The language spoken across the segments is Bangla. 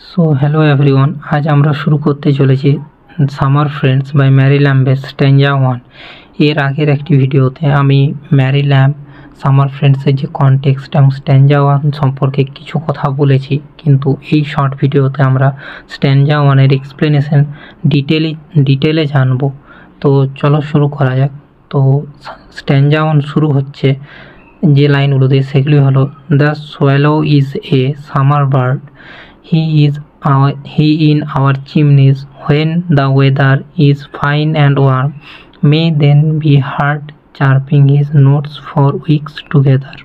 সো হ্যালো এভরিওয়ান, আজ আমরা শুরু করতে চলেছি সামার ফ্রেন্ডস বাই ম্যারি ল্যাম্বের স্ট্যাঞ্জা 1। এর আগের একটি ভিডিওতে আমি ম্যারি ল্যাম্ব সামার ফ্রেন্ডসের যে কনটেক্সট এবং স্ট্যাঞ্জা 1 সম্পর্কে কিছু কথা বলেছি, কিন্তু এই শর্ট ভিডিওতে আমরা স্ট্যাঞ্জা 1-এর এক্সপ্লেনেশন ডিটেলে জানব। তো চলো শুরু করা যাক। তো স্ট্যাঞ্জা 1 শুরু হচ্ছে যে লাইনগুলো দিয়ে, সেগুলি হলো: the swallow is a summer bird, he in our chimneys when the weather is fine and warm, may then be heard chirping his notes for weeks together.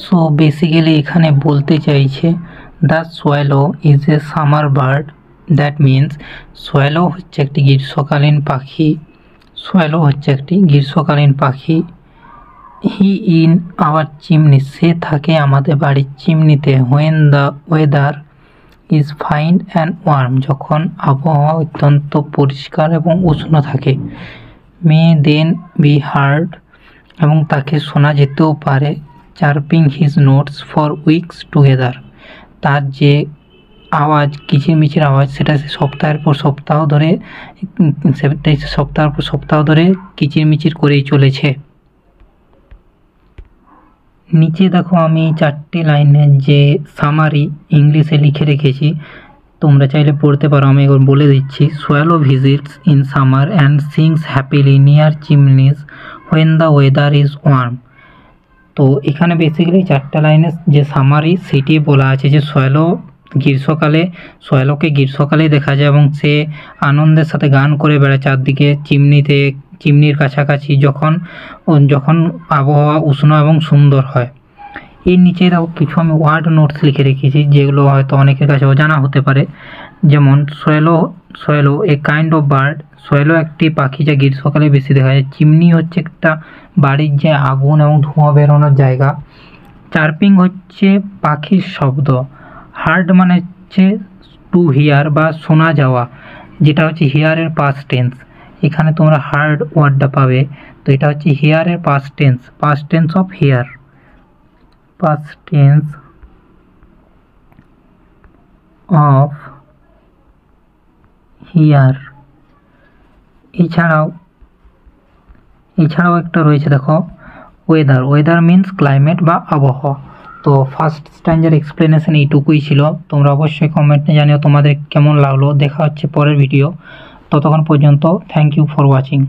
So basically এখানে বলতে চাইছে the swallow is a summer bird, that means swallow হচ্ছে একটি গ্রীষ্মকালীন পাখি। হি ইন আওয়ার চিমনি, সে থাকে আমাদের বাড়ির চিমনিতে। When the weather is fine and warm, যখন আবহাওয়া অত্যন্ত পরিষ্কার এবং উষ্ণ থাকে। মে দেন বি হার্ড, এবং তাকে শোনা যেতেও পারে। Chirping his notes for weeks together, তার যে আওয়াজ, কিচিরমিচির আওয়াজ, সেটা সপ্তাহের পর সপ্তাহ ধরে কিচিরমিচির করেই চলেছে। নিচে দেখো আমি 4টি লাইনের যে সামারি ইংলিশে লিখে রেখেছি, তোমরা চাইলে পড়তে পারো, আমি এবার বলে দিচ্ছি। Swallow visits in summer and sings happily near chimneys when the weather is warm. তো এখানে বেসিক্যালি 4টা লাইনের যে সামারি, সেটি বলা আছে যে সোয়ালোকে গ্রীষ্মকালে দেখা যায় এবং সে আনন্দের সাথে গান করে বেড়ায় চারদিকে চিমনির কাছাকাছি, যখন আবহাওয়া উষ্ণ এবং সুন্দর হয়। এর নিচে দেখো কিছু আমি ওয়ার্ড নোটস লিখে রেখেছি, যেগুলো হয়তো অনেকের কাছে অজানা হতে পারে। যেমন swallow a kind of bird, swallow একটি পাখি যা গ্রীষ্মকালে বেশি দেখা যায়। চিমনি হচ্ছে একটা বাড়ির যে আগুন এবং ধোঁয়া বেরোনোর জায়গা। চার্পিং হচ্ছে পাখির শব্দ। হার্ড মানে হচ্ছে টু হিয়ার বা শোনা যাওয়া, যেটা হচ্ছে হিয়ারের পাস্ট টেন্স। এখানে তোমরা হার্ড ওয়ার্ডটা পাবে, তো এটা হচ্ছে হিয়ারের past tense of hear, past tense of hear. এছাড়াও একটা রয়েছে, দেখো ওয়েদার মিন্স ক্লাইমেট বা আবহাওয়া। তো ফার্স্ট স্ট্যাঞ্জার এক্সপ্লেনেশন এইটুকুই ছিল। তোমরা অবশ্যই কমেন্টে জানিও তোমাদের কেমন লাগলো। দেখা হচ্ছে পরের ভিডিও, ততক্ষণ পর্যন্ত থ্যাংক ইউ ফর ওয়াচিং।